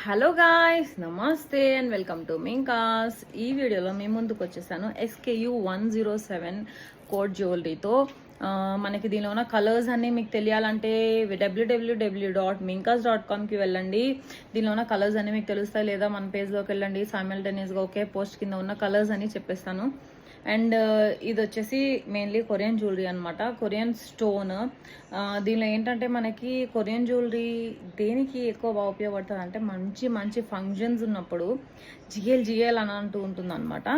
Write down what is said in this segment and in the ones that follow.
Hello guys, నమస్తే and welcome to మింకాస్. ఈ వీడియోలో మీ ముందుకు వచ్చేసాను SKU 107 కోడ్ జ్యువెలరీతో. మనకి దీనిలో ఉన్న కలర్స్ అన్నీ మీకు తెలియాలంటే www.minkas.com వెళ్ళండి. దీనిలో ఉన్న కలర్స్ అన్నీ మీకు తెలుస్తాయి, లేదా మన పేజ్లోకి వెళ్ళండి. సైమల్టేనియస్గా ఒకే పోస్ట్ కింద ఉన్న కలర్స్ అన్నీ చెప్పేస్తాను. అండ్ ఇది వచ్చేసి మెయిన్లీ కొరియన్ జ్యువెలరీ అనమాట, కొరియన్ స్టోన్. దీనిలో ఏంటంటే మనకి కొరియన్ జ్యువెలరీ దేనికి ఎక్కువ బాగా ఉపయోగపడుతుంది అంటే మంచి మంచి ఫంక్షన్స్ ఉన్నప్పుడు జిఎల్ అని అంటూ ఉంటుంది అనమాట.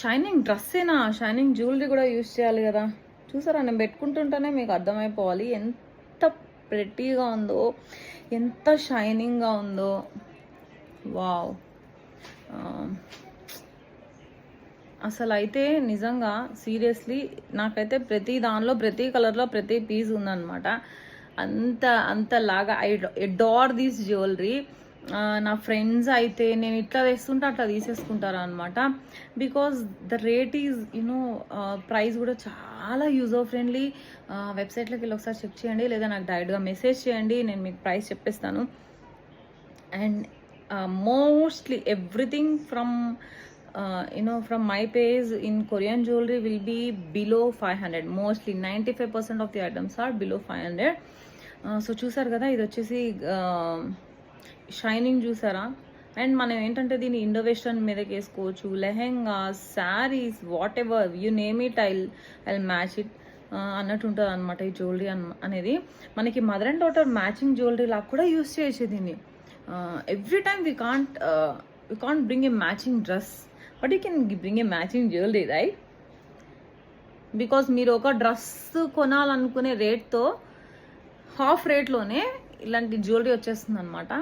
షైనింగ్ డ్రెస్సేనా, షైనింగ్ జ్యువెలరీ కూడా యూజ్ చేయాలి కదా. చూసారా, నేను పెట్టుకుంటుంటేనే మీకు అర్థమైపోవాలి ఎంత ప్రెట్టీగా ఉందో, ఎంత షైనింగ్గా ఉందో. వావ్, అసలు అయితే నిజంగా సీరియస్లీ నాకైతే ప్రతి దానిలో ప్రతి కలర్లో ప్రతి పీస్ ఉందన్నమాట. అంతలాగా ఐ అడోర్ దిస్ జ్యువెలరీ. నా ఫ్రెండ్స్ అయితే నేను ఇట్లా తెస్తుంటే అట్లా తీసేసుకుంటారు అనమాట. Because the rate is price కూడా చాలా యూజర్ ఫ్రెండ్లీ. వెబ్సైట్లోకి వెళ్ళి ఒకసారి చెక్ చేయండి, లేదా నాకు డైరెక్ట్గా మెసేజ్ చేయండి, నేను మీకు ప్రైస్ చెప్పేస్తాను. And mostly everything from from my page in Korean jewelry will be below 500. Mostly 95% of the items are below 500. So చూసారు కదా, ఇది వచ్చేసి షైనింగ్ చూసారా. అండ్ మనం ఏంటంటే దీన్ని ఇండో వెస్టర్న్ మీదకి వేసుకోవచ్చు, lehenga, saris, what ever you name it, I match it అన్నట్టు ఉంటుంది అనమాట. ఈ జ్యువెలరీ అనేది మనకి mother and daughter matching jewellery లాగా కూడా యూస్ చేయొచ్చు దీన్ని. Every time we can't bring a matching dress, but you can bring a matching jewelry, right? Because మీరు ఒక డ్రెస్ కొనాలనుకునే రేట్తో హాఫ్ రేట్లోనే ఇలాంటి జ్యువెలరీ వచ్చేస్తుంది అనమాట.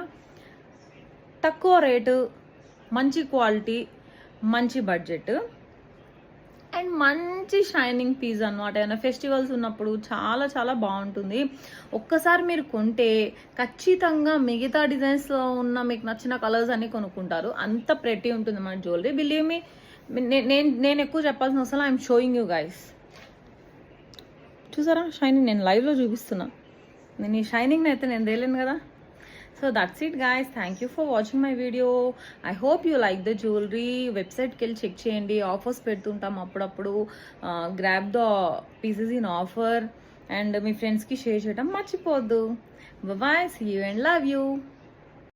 తక్కువ రేటు, మంచి క్వాలిటీ, మంచి బడ్జెట్ అండ్ మంచి షైనింగ్ పీస్ అనమాట. ఏమైనా ఫెస్టివల్స్ ఉన్నప్పుడు చాలా చాలా బాగుంటుంది. ఒక్కసారి మీరు కొంటే ఖచ్చితంగా మిగతా డిజైన్స్లో ఉన్న మీకు నచ్చిన కలర్స్ అన్నీ కొనుక్కుంటారు. అంత ప్రెటీ ఉంటుంది మన జ్యువెలరీ. బిలీవ్ మీ, నేను ఎక్కువ చెప్పాల్సిన అవసరం, ఐఎమ్ షోయింగ్ యూ గైస్. చూసారా షైనింగ్, నేను లైవ్లో చూపిస్తున్నా. నేను ఈ షైనింగ్ అయితే నేను తేలేను కదా. So that's it guys, thank you for watching my video. I hope you like the jewelry. Website కి వెళ్ళి చెక్ చేయండి, ఆఫర్స్ పెడుతుంటాం అప్పుడప్పుడు. Grab the pieces in offer and మీ ఫ్రెండ్స్కి షేర్ చేయడం మర్చిపోవద్దు. Bye, see you and love you.